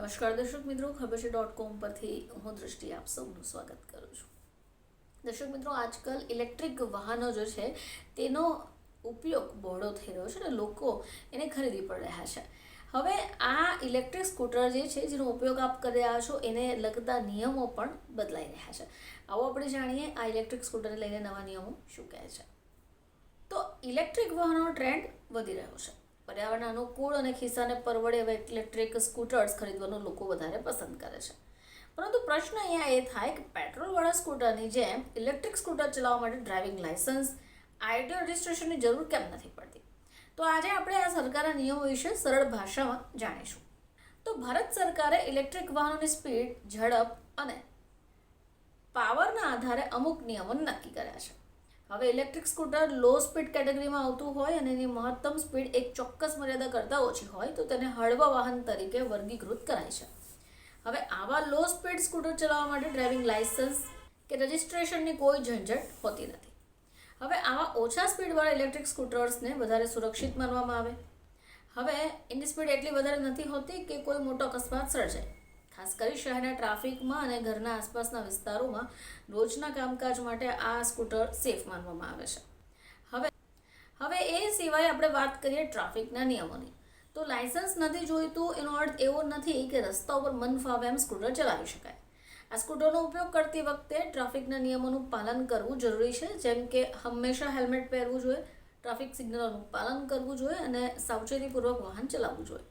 નમસ્કાર દર્શક મિત્રો, ખબર.com પરથી હું દૃષ્ટિ આપ સૌનું સ્વાગત કરું છું. દર્શક મિત્રો, આજકાલ ઇલેક્ટ્રિક વાહનો જે છે તેનો ઉપયોગ બહોળો થઈ રહ્યો છે અને લોકો એને ખરીદી પણ રહ્યા છે. હવે આ ઇલેક્ટ્રિક સ્કૂટર જે છે જેનો ઉપયોગ આપ કરી રહ્યા છો એને લગતા નિયમો પણ બદલાઈ રહ્યા છે. આવો આપણે જાણીએ આ ઇલેક્ટ્રિક સ્કૂટરને લઈને નવા નિયમો શું કહે છે. તો ઇલેક્ટ્રિક વાહનોનો ટ્રેન્ડ વધી રહ્યો છે. પર્યાવરણ અનુકૂળ અને ખિસ્સાને પરવડે એવા ઇલેક્ટ્રિક સ્કૂટર્સ ખરીદવાનું લોકો વધારે પસંદ કરે છે. પરંતુ પ્રશ્ન અહીંયા એ થાય કે પેટ્રોલવાળા સ્કૂટરની જેમ ઇલેક્ટ્રિક સ્કૂટર ચલાવવા માટે ડ્રાઇવિંગ લાયસન્સ, આરટીઓ રજિસ્ટ્રેશનની જરૂર કેમ નથી પડતી? તો આજે આપણે આ સરકારના નિયમો વિશે સરળ ભાષામાં જાણીશું. તો ભારત સરકારે ઇલેક્ટ્રિક વાહનોની સ્પીડ, ઝડપ અને પાવરના આધારે અમુક નિયમો નક્કી કર્યા છે. હવે ઇલેક્ટ્રિક સ્કૂટર લો સ્પીડ કેટેગરીમાં આવતું હોય અને એની મહત્તમ સ્પીડ એક ચોક્કસ મર્યાદા કરતાં ઓછી હોય તો તેને હળવા વાહન તરીકે વર્ગીકૃત કરાય છે. હવે આવા લો સ્પીડ સ્કૂટર ચલાવવા માટે ડ્રાઇવિંગ લાયસન્સ કે રજિસ્ટ્રેશનની કોઈ ઝંઝટ હોતી નથી. હવે આવા ઓછા સ્પીડવાળા ઇલેક્ટ્રિક સ્કૂટર્સને વધારે સુરક્ષિત માનવામાં આવે. હવે એની સ્પીડ એટલી વધારે નથી હોતી કે કોઈ મોટો અકસ્માત સર્જાય. ખાસ કરી શહેરના ટ્રાફિકમાં અને ઘરના આસપાસના વિસ્તારોમાં રોજના કામકાજ માટે આ સ્કૂટર સેફ માનવામાં આવે છે. હવે એ સિવાય આપણે વાત કરીએ ટ્રાફિકના નિયમોની. તો લાયસન્સ નથી જોઈતું એનો અર્થ એવો નથી કે રસ્તા ઉપર મન ફાવે એમ સ્કૂટર ચલાવી શકાય. આ સ્કૂટરનો ઉપયોગ કરતી વખતે ટ્રાફિકના નિયમોનું પાલન કરવું જરૂરી છે, જેમ કે હંમેશા હેલ્મેટ પહેરવું જોઈએ, ટ્રાફિક સિગ્નલોનું પાલન કરવું જોઈએ અને સાવચેતીપૂર્વક વાહન ચલાવવું જોઈએ.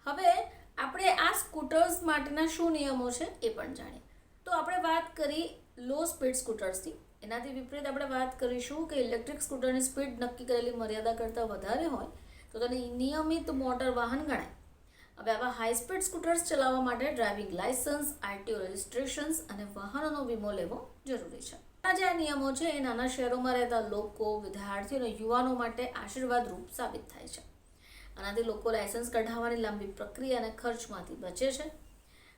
હવે આપણે આ સ્કૂટર્સ માટેના શું નિયમો છે એ પણ જાણીએ. તો આપણે વાત કરી લો સ્પીડ સ્કૂટર્સની. એનાથી વિપરીત આપણે વાત કરીશું કે ઇલેક્ટ્રિક સ્કૂટરની સ્પીડ નક્કી કરેલી મર્યાદા કરતાં વધારે હોય તો તેને નિયમિત મોટર વાહન ગણાય. હવે આવા હાઈ સ્પીડ સ્કૂટર્સ ચલાવવા માટે ડ્રાઇવિંગ લાયસન્સ, આરટીઓ રજિસ્ટ્રેશન્સ અને વાહનોનો વીમો લેવો જરૂરી છે. આ જે નિયમો છે એ નાના શહેરોમાં રહેતા લોકો, વિદ્યાર્થીઓ અને યુવાનો માટે આશીર્વાદરૂપ સાબિત થાય છે. આનાથી લોકો લાયસન્સ કઢાવવાની લાંબી પ્રક્રિયા અને ખર્ચમાંથી બચે છે.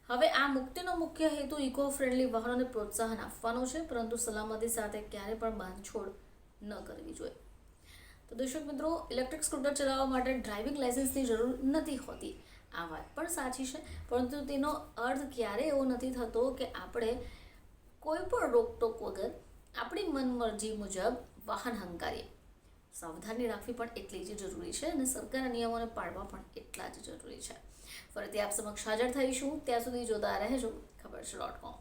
હવે આ મુક્તિનો મુખ્ય હેતુ ઇકો ફ્રેન્ડલી વાહનોને પ્રોત્સાહન આપવાનો છે, પરંતુ સલામતી સાથે ક્યારેય પણ બાંધછોડ ન કરવી જોઈએ. તો દર્શક મિત્રો, ઇલેક્ટ્રિક સ્કૂટર ચલાવવા માટે ડ્રાઇવિંગ લાયસન્સની જરૂર નથી હોતી. આ વાત પણ સાચી છે, પરંતુ તેનો અર્થ ક્યારેય એવો નથી થતો કે આપણે કોઈ પણ રોકટોક વગર આપણી મનમરજી મુજબ વાહન હંકારીએ. સાવધાની રાખવી પણ એટલી જ જરૂરી છે અને સરકારના નિયમોને પાળવા પણ એટલા જ જરૂરી છે. ફરીથી આપ સમક્ષ હાજર થઈશું. ત્યાં સુધી જોતા રહેજો ખબર.com.